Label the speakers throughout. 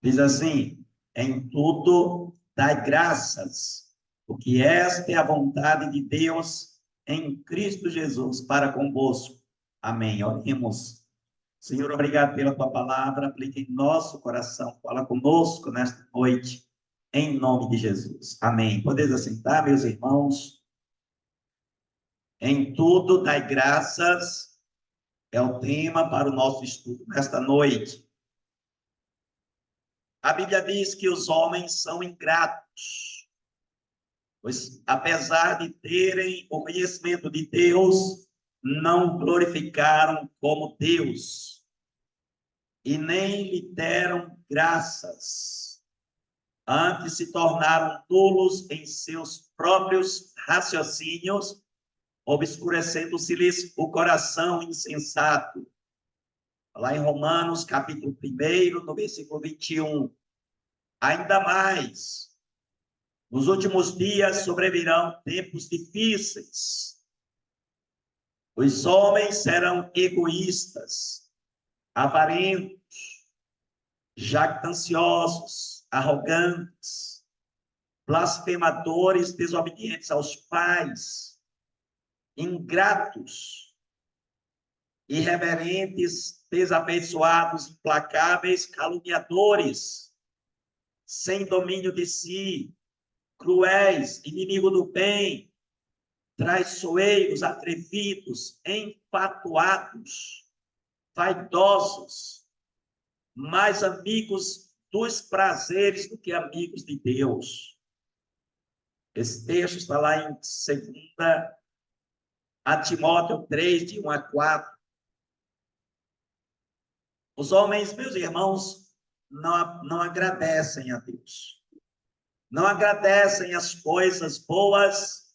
Speaker 1: Diz assim: em tudo dai graças, porque esta é a vontade de Deus em Cristo Jesus para convosco. Amém. Oremos. Senhor, obrigado pela tua palavra, aplique em nosso coração, fala conosco nesta noite, em nome de Jesus. Amém. Podeis assentar, meus irmãos. Em tudo dai graças, é o tema para o nosso estudo nesta noite. A Bíblia diz que os homens são ingratos, pois apesar de terem o conhecimento de Deus, não glorificaram como Deus e nem lhe deram graças. Antes se tornaram tolos em seus próprios raciocínios, obscurecendo-se-lhes o coração insensato. Lá em Romanos, capítulo 1, no versículo 21. Ainda mais, nos últimos dias sobrevirão tempos difíceis. Os homens serão egoístas, avarentos, jactanciosos, arrogantes, blasfemadores, desobedientes aos pais, ingratos, irreverentes, desafeiçoados, implacáveis, caluniadores, sem domínio de si, cruéis, inimigo do bem, traiçoeiros, atrevidos, enfatuados, vaidosos, mais amigos dos prazeres do que amigos de Deus. Esse texto está lá em 2 Timóteo 3, de 1 a 4. Os homens, meus irmãos, não agradecem a Deus. Não agradecem as coisas boas,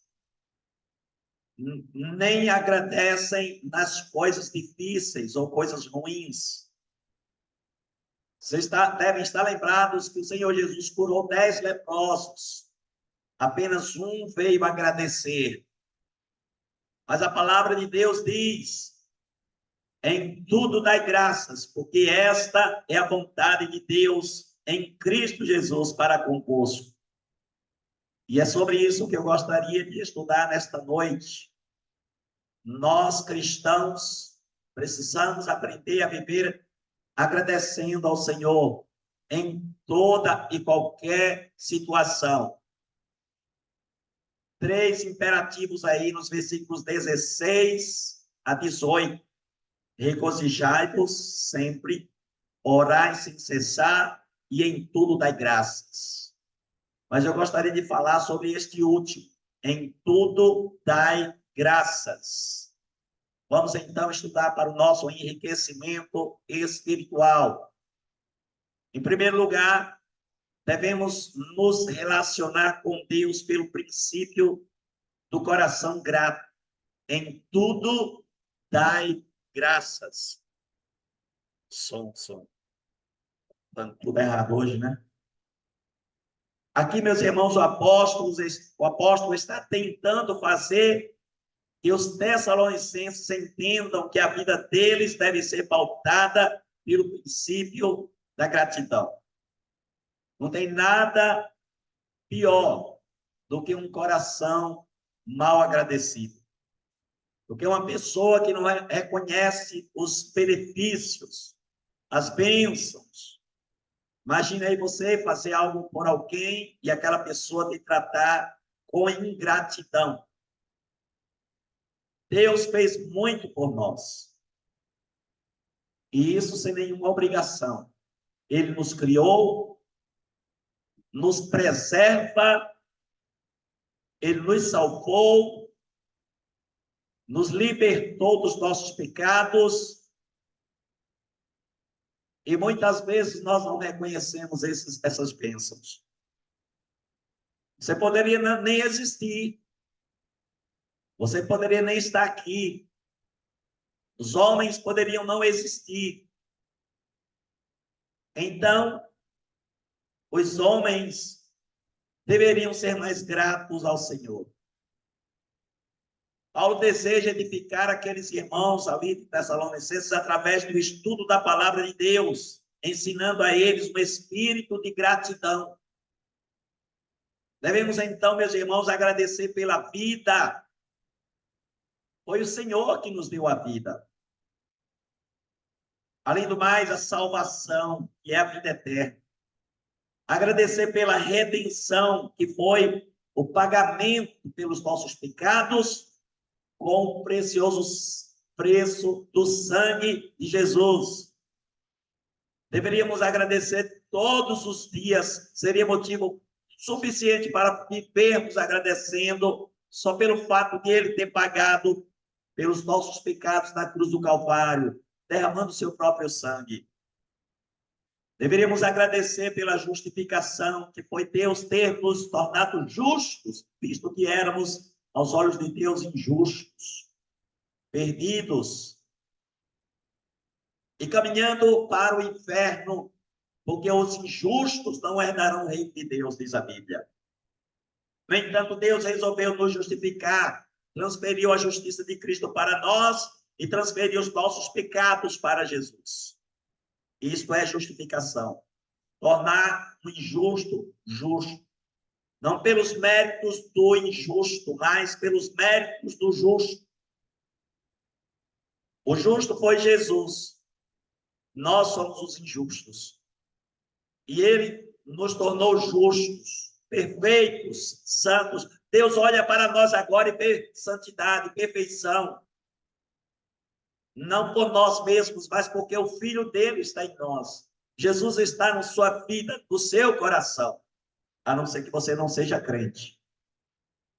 Speaker 1: nem agradecem nas coisas difíceis ou coisas ruins. Vocês devem estar lembrados que o Senhor Jesus curou 10 leprosos. Apenas um veio agradecer. Mas a palavra de Deus diz: em tudo dai graças, porque esta é a vontade de Deus em Cristo Jesus para convosco. E é sobre isso que eu gostaria de estudar nesta noite. Nós, cristãos, precisamos aprender a viver agradecendo ao Senhor em toda e qualquer situação. 3 imperativos aí nos versículos 16 a 18. Regozijai-vos sempre, orai sem cessar e em tudo dai graças. Mas eu gostaria de falar sobre este último. Em tudo dai graças. Vamos então estudar para o nosso enriquecimento espiritual. Em primeiro lugar, devemos nos relacionar com Deus pelo princípio do coração grato. Em tudo dai graças. Som. Tá tudo errado hoje, né? Aqui, meus irmãos, o apóstolo está tentando fazer que os tessalonicenses entendam que a vida deles deve ser pautada pelo princípio da gratidão. Não tem nada pior do que um coração mal agradecido. Do que uma pessoa que não reconhece os benefícios, as bênçãos. Imagine aí você fazer algo por alguém e aquela pessoa te tratar com ingratidão. Deus fez muito por nós. E isso sem nenhuma obrigação. Ele nos criou, nos preserva, ele nos salvou, nos libertou dos nossos pecados. E muitas vezes nós não reconhecemos essas bênçãos. Você poderia nem existir. Você poderia nem estar aqui. Os homens poderiam não existir. Então, os homens deveriam ser mais gratos ao Senhor. Paulo deseja edificar aqueles irmãos ali de Tessalonicenses através do estudo da palavra de Deus, ensinando a eles um espírito de gratidão. Devemos então, meus irmãos, agradecer pela vida. Foi o Senhor que nos deu a vida. Além do mais, a salvação, que é a vida eterna. Agradecer pela redenção, que foi o pagamento pelos nossos pecados, com o precioso preço do sangue de Jesus. Deveríamos agradecer todos os dias, seria motivo suficiente para vivermos agradecendo só pelo fato de ele ter pagado pelos nossos pecados na cruz do Calvário, derramando seu próprio sangue. Deveríamos agradecer pela justificação, que foi Deus ter nos tornado justos, visto que éramos, aos olhos de Deus, injustos, perdidos, e caminhando para o inferno, porque os injustos não herdarão o reino de Deus, diz a Bíblia. No entanto, Deus resolveu nos justificar, transferiu a justiça de Cristo para nós e transferiu os nossos pecados para Jesus. Isto é justificação. Tornar o injusto justo. Não pelos méritos do injusto, mas pelos méritos do justo. O justo foi Jesus. Nós somos os injustos. E ele nos tornou justos, perfeitos, santos. Deus olha para nós agora e vê santidade, perfeição. Não por nós mesmos, mas porque o Filho dele está em nós. Jesus está na sua vida, no seu coração. A não ser que você não seja crente.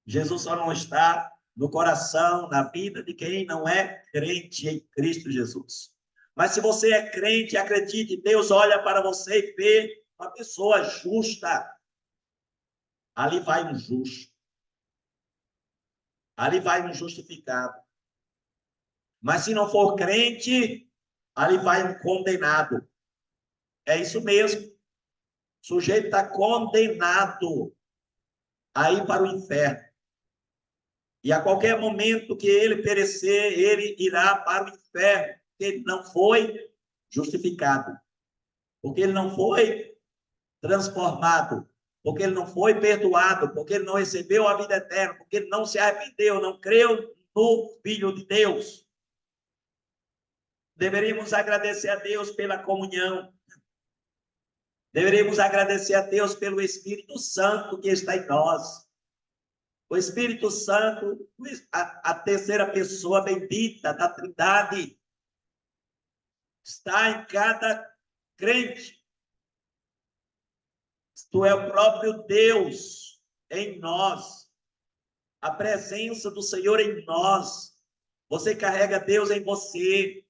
Speaker 1: Jesus só não está no coração, na vida de quem não é crente em Cristo Jesus. Mas se você é crente, acredite, Deus olha para você e vê uma pessoa justa. Ali vai um justo. Ali vai um justificado. Mas se não for crente, ali vai um condenado. É isso mesmo. O sujeito está condenado a ir para o inferno. E a qualquer momento que ele perecer, ele irá para o inferno, porque ele não foi justificado, porque ele não foi transformado, porque ele não foi perdoado, porque ele não recebeu a vida eterna, porque ele não se arrependeu, não creu no Filho de Deus. Deveríamos agradecer a Deus pela comunhão. Deveríamos agradecer a Deus pelo Espírito Santo que está em nós. O Espírito Santo, a terceira pessoa bendita da Trindade, está em cada crente. Isto é o próprio Deus em nós. A presença do Senhor em nós. Você carrega Deus em você.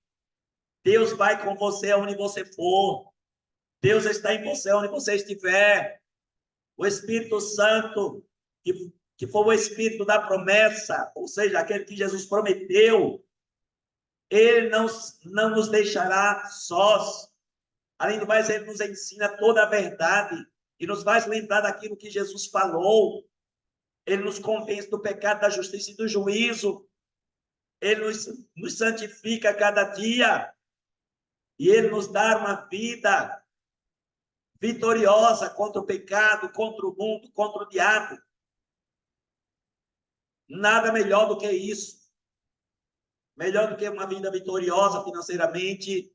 Speaker 1: Deus vai com você aonde você for. Deus está em você onde você estiver. O Espírito Santo, que foi o Espírito da promessa, ou seja, aquele que Jesus prometeu, ele não nos deixará sós. Além do mais, ele nos ensina toda a verdade e nos faz lembrar daquilo que Jesus falou. Ele nos convence do pecado, da justiça e do juízo. Ele nos santifica a cada dia. E ele nos dá uma vida vitoriosa contra o pecado, contra o mundo, contra o diabo. Nada melhor do que isso. Melhor do que uma vida vitoriosa financeiramente,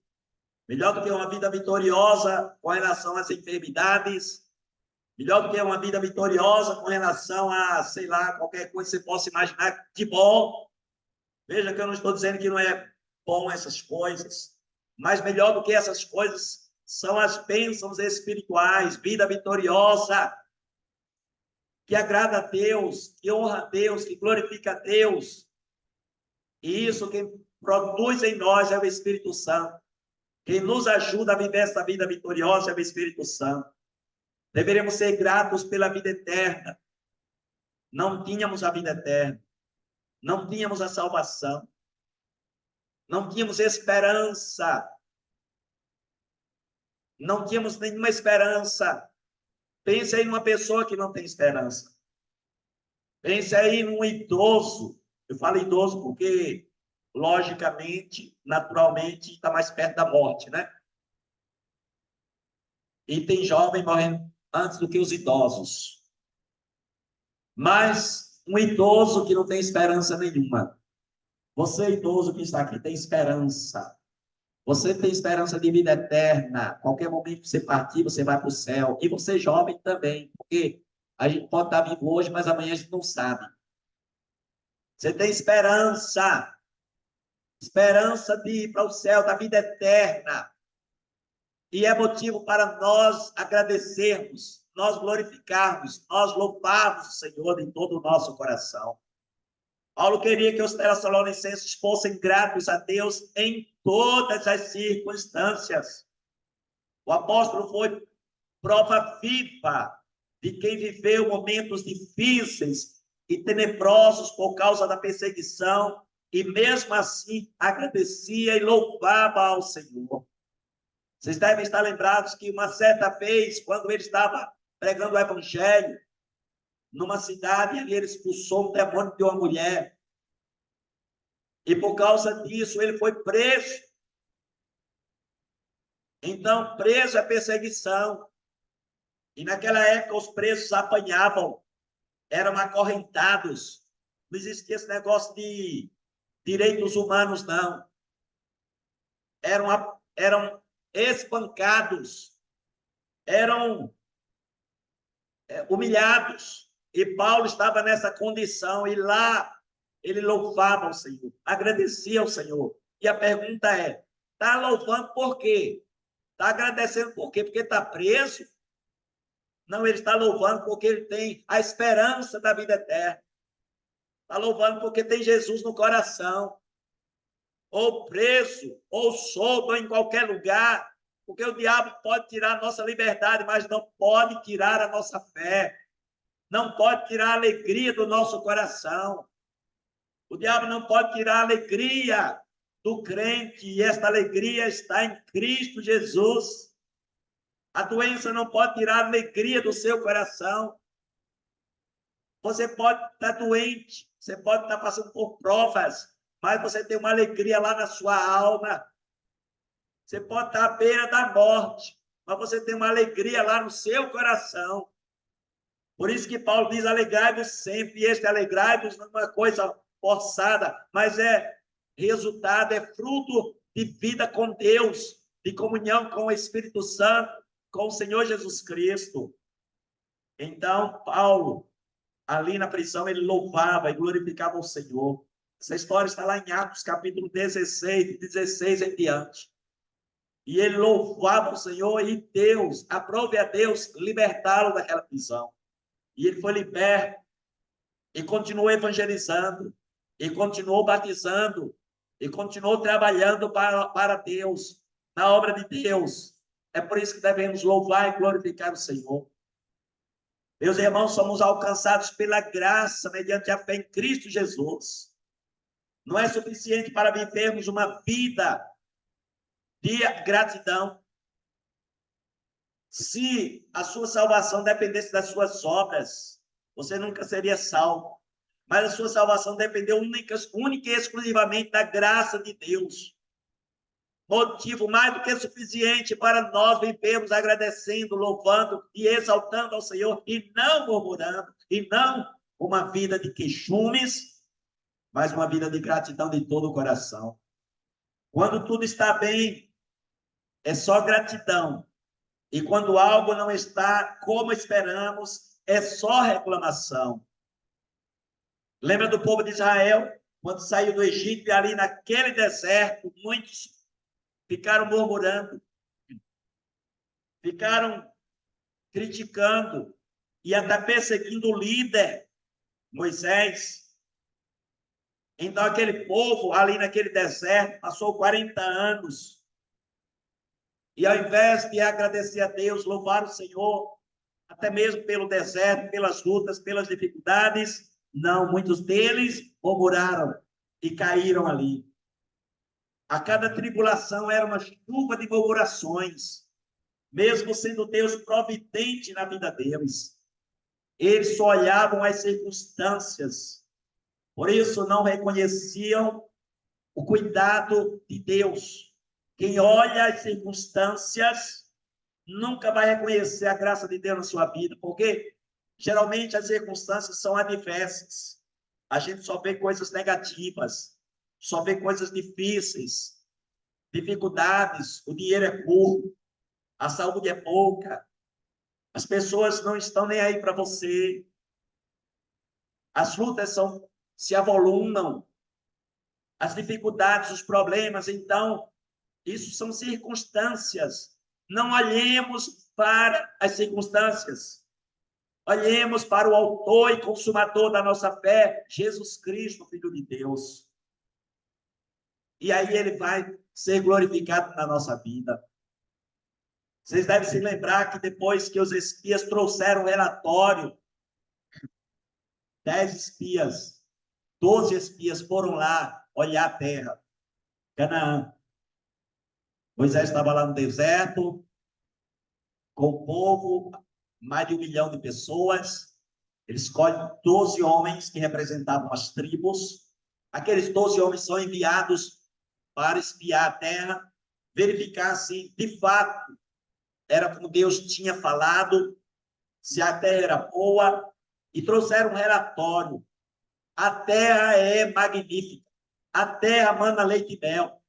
Speaker 1: melhor do que uma vida vitoriosa com relação às enfermidades, melhor do que uma vida vitoriosa com relação a, sei lá, qualquer coisa que você possa imaginar de bom. Veja que eu não estou dizendo que não é bom essas coisas, mas melhor do que essas coisas são as bênçãos espirituais, vida vitoriosa, que agrada a Deus, que honra a Deus, que glorifica a Deus. E isso quem produz em nós é o Espírito Santo. Quem nos ajuda a viver essa vida vitoriosa é o Espírito Santo. Deveremos ser gratos pela vida eterna. Não tínhamos a vida eterna. Não tínhamos a salvação. Não tínhamos esperança. Não tínhamos nenhuma esperança. Pense aí numa pessoa que não tem esperança. Pense aí num idoso. Eu falo idoso porque, logicamente, naturalmente, está mais perto da morte, né? E tem jovem morrendo antes do que os idosos. Mas um idoso que não tem esperança nenhuma. Você, idoso que está aqui, tem esperança. Você tem esperança de vida eterna. Qualquer momento que você partir, você vai para o céu. E você, jovem, também. Porque a gente pode estar vivo hoje, mas amanhã a gente não sabe. Você tem esperança. Esperança de ir para o céu, da vida eterna. E é motivo para nós agradecermos, nós glorificarmos, nós louvarmos o Senhor em todo o nosso coração. Paulo queria que os Tessalonicenses fossem gratos a Deus em todas as circunstâncias. O apóstolo foi prova viva de quem viveu momentos difíceis e tenebrosos por causa da perseguição e mesmo assim agradecia e louvava ao Senhor. Vocês devem estar lembrados que uma certa vez, quando ele estava pregando o evangelho, numa cidade, ele expulsou um demônio de uma mulher. E por causa disso, ele foi preso. Então, preso é perseguição. E naquela época, os presos apanhavam, eram acorrentados. Não existia esse negócio de direitos humanos, não. Eram espancados, eram humilhados. E Paulo estava nessa condição, e lá ele louvava ao Senhor, agradecia ao Senhor. E a pergunta é: está louvando por quê? Está agradecendo por quê? Porque está preso? Não, ele está louvando porque ele tem a esperança da vida eterna. Está louvando porque tem Jesus no coração. Ou preso, ou solto, ou em qualquer lugar. Porque o diabo pode tirar a nossa liberdade, mas não pode tirar a nossa fé. Não pode tirar a alegria do nosso coração. O diabo não pode tirar a alegria do crente, e esta alegria está em Cristo Jesus. A doença não pode tirar a alegria do seu coração. Você pode estar doente, você pode estar passando por provas, mas você tem uma alegria lá na sua alma. Você pode estar à beira da morte, mas você tem uma alegria lá no seu coração. Por isso que Paulo diz: alegrai-vos sempre. E este alegrai-vos não é uma coisa forçada, mas é resultado, é fruto de vida com Deus, de comunhão com o Espírito Santo, com o Senhor Jesus Cristo. Então, Paulo, ali na prisão, ele louvava e glorificava o Senhor. Essa história está lá em Atos, capítulo 16, 16 em diante. E ele louvava o Senhor, e Deus, aprove a Deus libertá-lo daquela prisão. E ele foi liberto, e continuou evangelizando, e continuou batizando, e continuou trabalhando para Deus, na obra de Deus. É por isso que devemos louvar e glorificar o Senhor. Meus irmãos, somos alcançados pela graça, mediante a fé em Cristo Jesus. Não é suficiente para vivermos uma vida de gratidão. Se a sua salvação dependesse das suas obras, você nunca seria salvo. Mas a sua salvação dependeu única e exclusivamente da graça de Deus. Motivo mais do que suficiente para nós vivermos agradecendo, louvando e exaltando ao Senhor, e não murmurando, e não uma vida de queixumes, mas uma vida de gratidão de todo o coração. Quando tudo está bem, é só gratidão. E quando algo não está como esperamos, é só reclamação. Lembra do povo de Israel, quando saiu do Egito, e ali naquele deserto, muitos ficaram murmurando, ficaram criticando e até perseguindo o líder, Moisés. Então, aquele povo ali naquele deserto passou 40 anos. E ao invés de agradecer a Deus, louvar o Senhor, até mesmo pelo deserto, pelas lutas, pelas dificuldades, não, muitos deles murmuraram e caíram ali. A cada tribulação era uma chuva de murmurações, mesmo sendo Deus providente na vida deles. Eles só olhavam as circunstâncias, por isso não reconheciam o cuidado de Deus. Quem olha as circunstâncias nunca vai reconhecer a graça de Deus na sua vida, porque geralmente as circunstâncias são adversas. A gente só vê coisas negativas, só vê coisas difíceis, dificuldades, o dinheiro é curto, a saúde é pouca, as pessoas não estão nem aí para você, as lutas se avolumam, as dificuldades, os problemas. Então, isso são circunstâncias. Não olhemos para as circunstâncias. Olhemos para o autor e consumador da nossa fé, Jesus Cristo, Filho de Deus. E aí ele vai ser glorificado na nossa vida. Vocês devem se lembrar que depois que os espias trouxeram o relatório, 10 espias, 12 espias foram lá olhar a terra, Canaã. Moisés estava lá no deserto, com o povo, mais de 1 milhão de pessoas. Ele escolhe 12 homens que representavam as tribos. Aqueles 12 homens são enviados para espiar a terra, verificar se, de fato, era como Deus tinha falado, se a terra era boa, e trouxeram um relatório. A terra é magnífica. A terra manda leite e mel.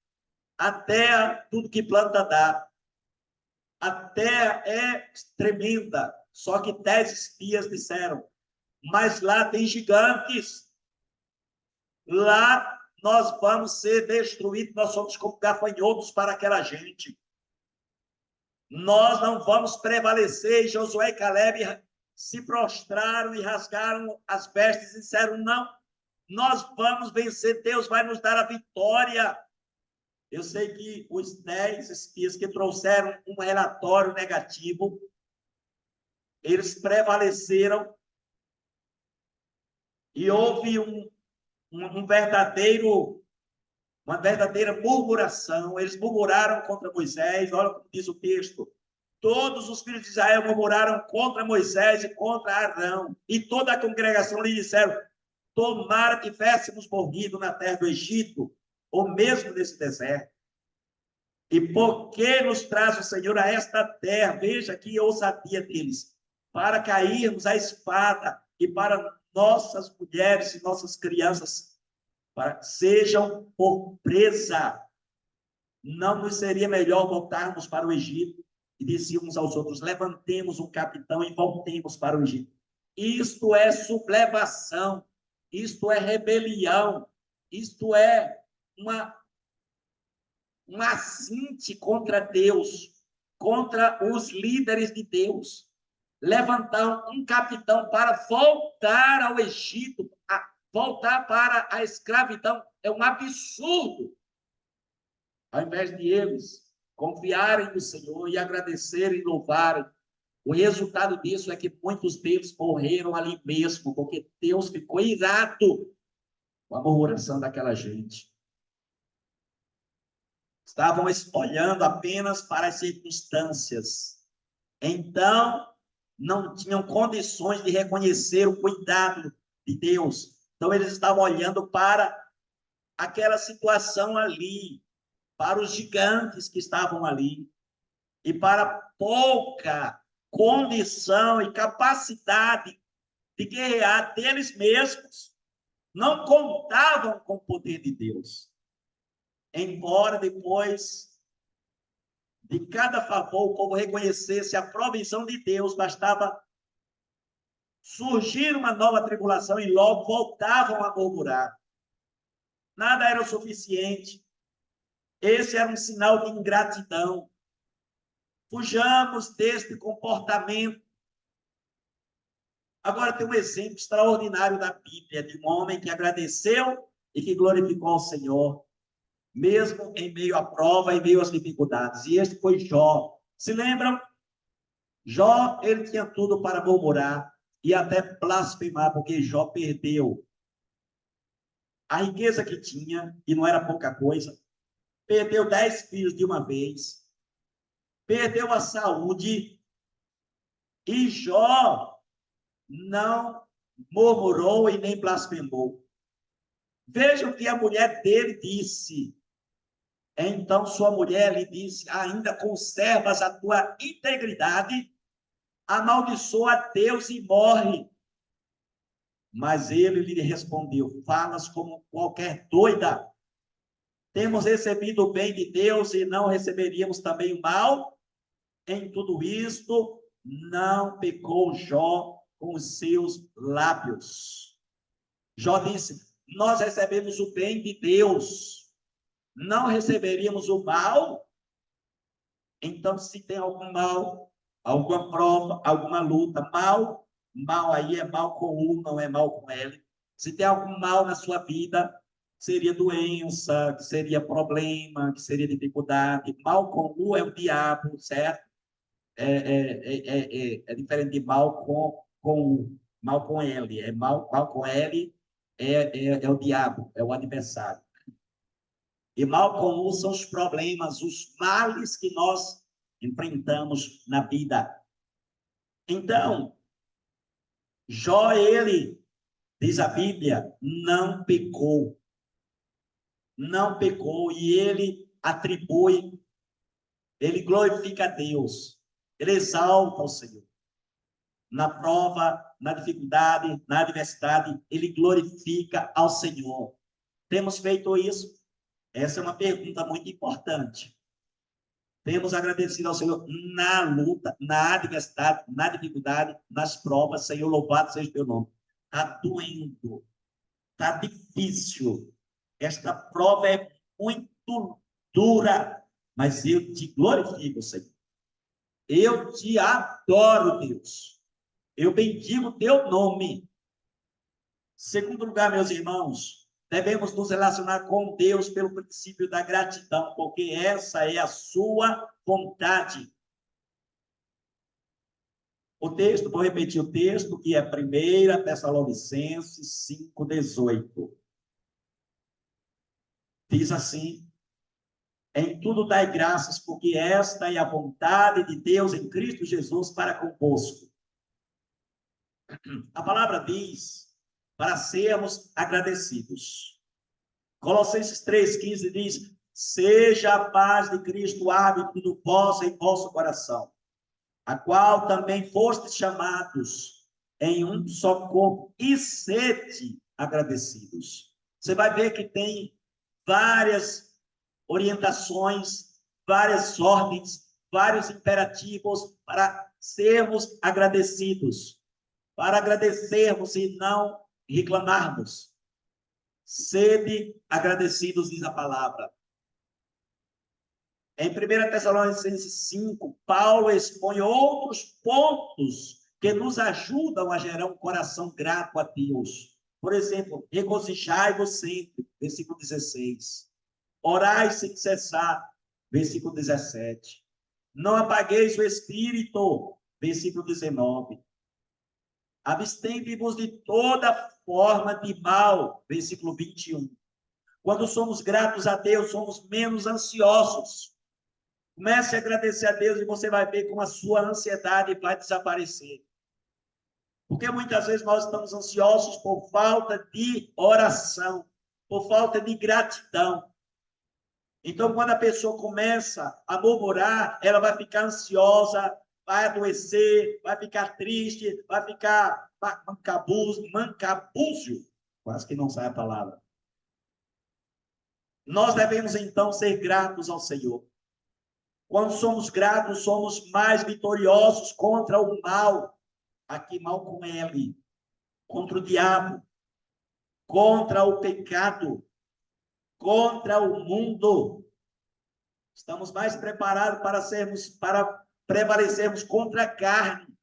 Speaker 1: A terra, tudo que planta dá. A terra é tremenda. Só que 10 espias disseram, mas lá tem gigantes. Lá nós vamos ser destruídos, nós somos como gafanhotos para aquela gente. Nós não vamos prevalecer. E Josué e Caleb se prostraram e rasgaram as vestes e disseram, não, nós vamos vencer, Deus vai nos dar a vitória. Eu sei que os 10 espias que trouxeram um relatório negativo, eles prevaleceram e houve uma verdadeira murmuração. Eles murmuraram contra Moisés. Olha como diz o texto. Todos os filhos de Israel murmuraram contra Moisés e contra Arão. E toda a congregação lhe disseram, tomara que tivéssemos morrido na terra do Egito, ou mesmo nesse deserto. E por que nos traz o Senhor a esta terra? Veja que ousadia deles. Para cairmos à espada e para nossas mulheres e nossas crianças sejam por presa. Não nos seria melhor voltarmos para o Egito? E diziam uns aos outros, levantemos um capitão e voltemos para o Egito. Isto é sublevação, isto é rebelião, isto é um assinte contra Deus, contra os líderes de Deus. Levantar um capitão para voltar ao Egito, voltar para a escravidão, é um absurdo. Ao invés de eles confiarem no Senhor e agradecerem e louvarem, o resultado disso é que muitos deles morreram ali mesmo, porque Deus ficou irado com a murmuração daquela gente. Estavam olhando apenas para as circunstâncias. Então, não tinham condições de reconhecer o cuidado de Deus. Então, eles estavam olhando para aquela situação ali, para os gigantes que estavam ali, e para pouca condição e capacidade de guerrear deles mesmos. Não contavam com o poder de Deus. Embora depois de cada favor o povo reconhecesse a provisão de Deus, bastava surgir uma nova tribulação e logo voltavam a murmurar. Nada era o suficiente. Esse era um sinal de ingratidão. Fujamos deste comportamento. Agora tem um exemplo extraordinário da Bíblia de um homem que agradeceu e que glorificou ao Senhor, mesmo em meio à prova, em meio às dificuldades. E este foi Jó. Se lembram? Jó, ele tinha tudo para murmurar e até blasfemar, porque Jó perdeu a riqueza que tinha, e não era pouca coisa, perdeu 10 filhos de uma vez, perdeu a saúde, e Jó não murmurou e nem blasfemou. Vejam o que a mulher dele disse. Então sua mulher lhe disse: ainda conservas a tua integridade? Amaldiçoa a Deus e morre. Mas ele lhe respondeu: falas como qualquer doida. Temos recebido o bem de Deus e não receberíamos também o mal? Em tudo isto, não pecou Jó com os seus lábios. Jó disse: nós recebemos o bem de Deus, não receberíamos o mal? Então, se tem algum mal, alguma prova, alguma luta, mal aí é mal com U, não é mal com L. Se tem algum mal na sua vida, seria doença, que seria problema, que seria dificuldade. Mal com U é o diabo, certo? É diferente de mal com U. Mal com L. Mal com L é o diabo, é o adversário. E mal comum são os problemas, os males que nós enfrentamos na vida. Então, Jó, ele, diz a Bíblia, não pecou, e ele atribui, ele glorifica a Deus, ele exalta o Senhor. Na prova, na dificuldade, na adversidade, ele glorifica ao Senhor. Temos feito isso? Essa é uma pergunta muito importante. Temos agradecido ao Senhor na luta, na adversidade, na dificuldade, nas provas. Senhor, louvado seja o teu nome. Está doendo, está difícil. Esta prova é muito dura, mas eu te glorifico, Senhor. Eu te adoro, Deus. Eu bendigo o teu nome. Segundo lugar, meus irmãos, devemos nos relacionar com Deus pelo princípio da gratidão, porque essa é a sua vontade. O texto, vou repetir o texto, que é 1 Tessalonicenses 5,18. Diz assim: em tudo dai graças, porque esta é a vontade de Deus em Cristo Jesus para convosco. A palavra diz para sermos agradecidos. Colossenses 3,15 diz: seja a paz de Cristo árbitro em vosso coração, a qual também fostes chamados em um só corpo, e sede agradecidos. Você vai ver que tem várias orientações, várias ordens, vários imperativos para sermos agradecidos, para agradecermos e não reclamarmos. Sede agradecidos, diz a palavra. Em 1 Tessalonicenses 5, Paulo expõe outros pontos que nos ajudam a gerar um coração grato a Deus. Por exemplo, regozijai-vos sempre, versículo 16. Orai sem cessar, versículo 17. Não apagueis o espírito, versículo 19. Abstende-vos de toda forma de mal, versículo 21. Quando somos gratos a Deus, somos menos ansiosos. Comece a agradecer a Deus e você vai ver como a sua ansiedade vai desaparecer. Porque muitas vezes nós estamos ansiosos por falta de oração, por falta de gratidão. Então, quando a pessoa começa a murmurar, ela vai ficar ansiosa, vai adoecer, vai ficar triste, vai ficar mancabúzio. Quase que não sai a palavra. Nós devemos, então, ser gratos ao Senhor. Quando somos gratos, somos mais vitoriosos contra o mal. Aqui, mal com L. Contra o diabo. Contra o pecado. Contra o mundo. Estamos mais preparados para prevalecermos contra a carne.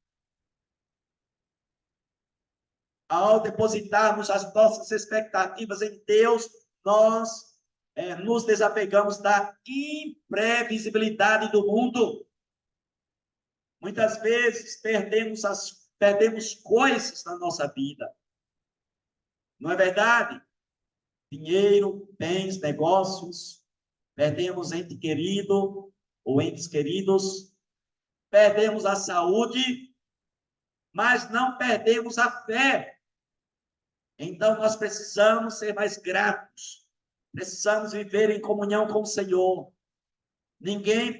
Speaker 1: Ao depositarmos as nossas expectativas em Deus, nós nos desapegamos da imprevisibilidade do mundo. Muitas vezes perdemos coisas na nossa vida. Não é verdade? Dinheiro, bens, negócios. Perdemos ente querido ou entes queridos. Perdemos a saúde, mas não perdemos a fé. Então, nós precisamos ser mais gratos. Precisamos viver em comunhão com o Senhor. Ninguém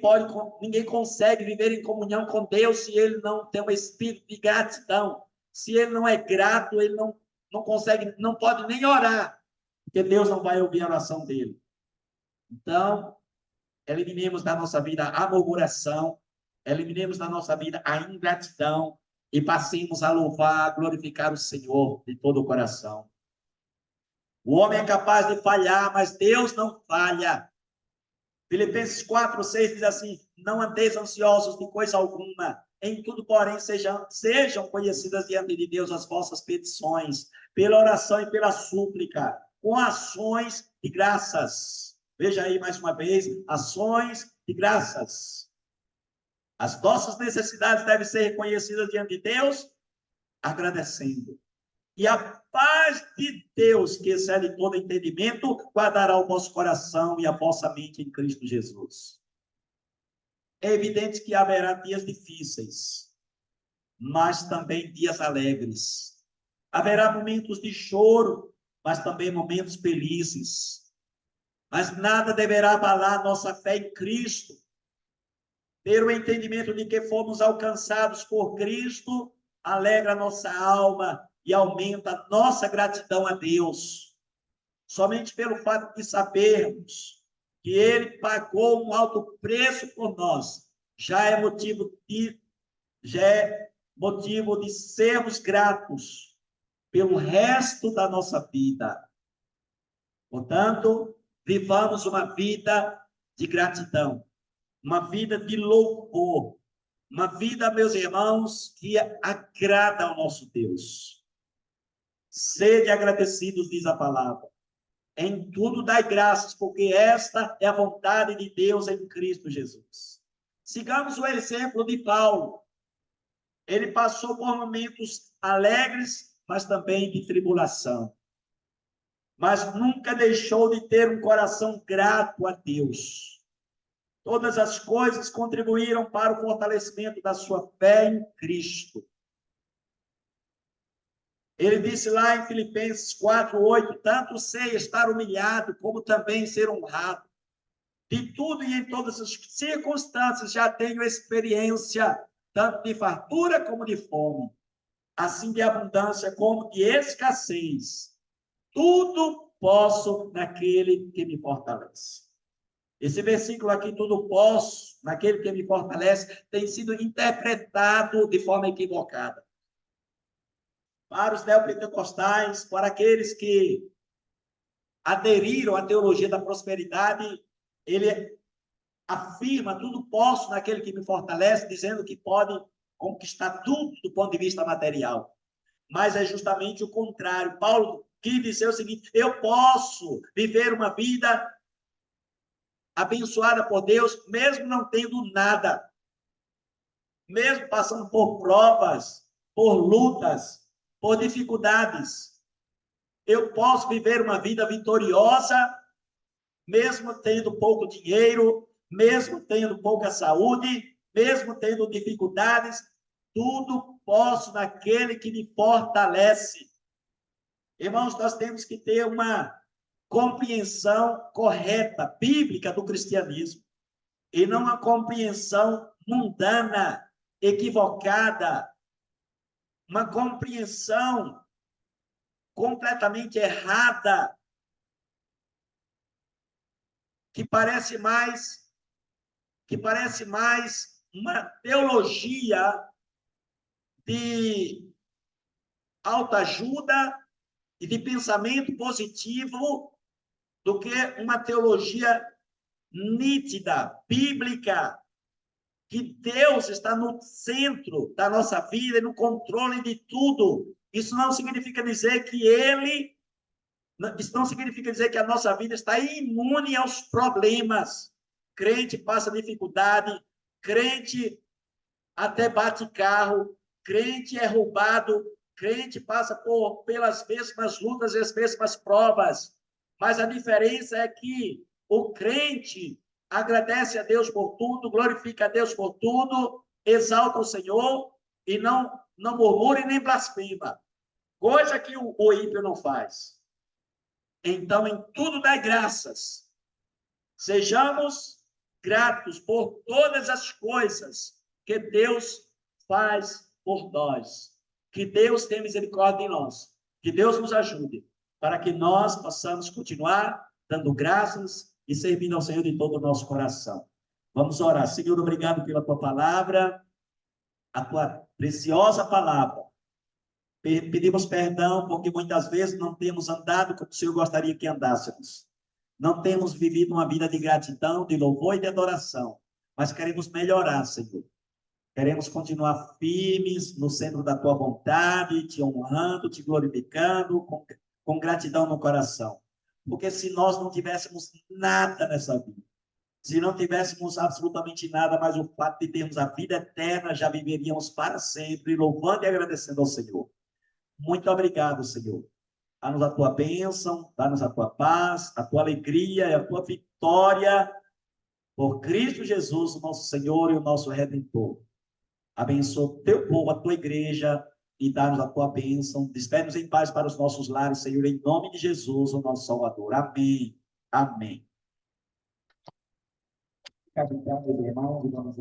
Speaker 1: consegue viver em comunhão com Deus se ele não tem um espírito de gratidão. Se ele não é grato, ele não consegue, não pode nem orar, porque Deus não vai ouvir a oração dele. Então, eliminemos da nossa vida a murmuração, eliminemos da nossa vida a ingratidão e passemos a louvar, a glorificar o Senhor de todo o coração. O homem é capaz de falhar, mas Deus não falha. Filipenses 4:6 diz assim: não andeis ansiosos de coisa alguma, em tudo, porém, sejam conhecidas diante de Deus as vossas petições, pela oração e pela súplica, com ações de graças. Veja aí mais uma vez, ações de graças. As nossas necessidades devem ser reconhecidas diante de Deus, agradecendo. E a paz de Deus, que excede todo entendimento, guardará o vosso coração e a vossa mente em Cristo Jesus. É evidente que haverá dias difíceis, mas também dias alegres. Haverá momentos de choro, mas também momentos felizes. Mas nada deverá abalar nossa fé em Cristo. Ter o entendimento de que fomos alcançados por Cristo alegra nossa alma e aumenta a nossa gratidão a Deus. Somente pelo fato de sabermos que Ele pagou um alto preço por nós, já é motivo de sermos gratos pelo resto da nossa vida. Portanto, vivamos uma vida de gratidão, uma vida de louvor, uma vida, meus irmãos, que agrada ao nosso Deus. Sede agradecidos, diz a palavra. Em tudo dai graças, porque esta é a vontade de Deus em Cristo Jesus. Sigamos o exemplo de Paulo. Ele passou por momentos alegres, mas também de tribulação. Mas nunca deixou de ter um coração grato a Deus. Todas as coisas contribuíram para o fortalecimento da sua fé em Cristo. Ele disse lá em Filipenses 4:8, tanto sei estar humilhado, como também ser honrado. De tudo e em todas as circunstâncias já tenho experiência, tanto de fartura como de fome, assim de abundância como de escassez. Tudo posso naquele que me fortalece. Esse versículo aqui, tudo posso naquele que me fortalece, tem sido interpretado de forma equivocada. Para os neopentecostais, para aqueles que aderiram à teologia da prosperidade, ele afirma tudo posso naquele que me fortalece, dizendo que pode conquistar tudo do ponto de vista material. Mas é justamente o contrário. Paulo quis dizer o seguinte: eu posso viver uma vida abençoada por Deus, mesmo não tendo nada, mesmo passando por provas, por lutas, por dificuldades. Eu posso viver uma vida vitoriosa, mesmo tendo pouco dinheiro, mesmo tendo pouca saúde, mesmo tendo dificuldades, tudo posso naquele que me fortalece. Irmãos, nós temos que ter uma compreensão correta, bíblica do cristianismo, e não uma compreensão mundana, equivocada, uma compreensão completamente errada, que parece mais uma teologia de autoajuda e de pensamento positivo do que uma teologia nítida, bíblica, que Deus está no centro da nossa vida e no controle de tudo. Isso não significa dizer que isso não significa dizer que a nossa vida está imune aos problemas. Crente passa dificuldade, crente até bate carro, crente é roubado, crente passa pelas mesmas lutas e as mesmas provas. Mas a diferença é que o crente agradece a Deus por tudo, glorifica a Deus por tudo, exalta o Senhor e não murmura e nem blasfema. Coisa que o ímpio não faz. Então, em tudo dai graças. Sejamos gratos por todas as coisas que Deus faz por nós. Que Deus tenha misericórdia em nós. Que Deus nos ajude para que nós possamos continuar dando graças e servindo ao Senhor de todo o nosso coração. Vamos orar. Senhor, obrigado pela tua palavra, a tua preciosa palavra. Pedimos perdão porque muitas vezes não temos andado como o Senhor gostaria que andássemos. Não temos vivido uma vida de gratidão, de louvor e de adoração. Mas queremos melhorar, Senhor. Queremos continuar firmes no centro da tua vontade, te honrando, te glorificando, com gratidão no coração. Porque se nós não tivéssemos nada nessa vida, se não tivéssemos absolutamente nada, mas o fato de termos a vida eterna, já viveríamos para sempre, louvando e agradecendo ao Senhor. Muito obrigado, Senhor. Dá-nos a tua bênção, dá-nos a tua paz, a tua alegria e a tua vitória por Cristo Jesus, o nosso Senhor e o nosso Redentor. Abençoa o teu povo, a tua igreja e dá-nos a tua bênção. Despede-nos em paz para os nossos lares, Senhor, em nome de Jesus, o nosso Salvador. Amém. Amém. Obrigado, irmãos,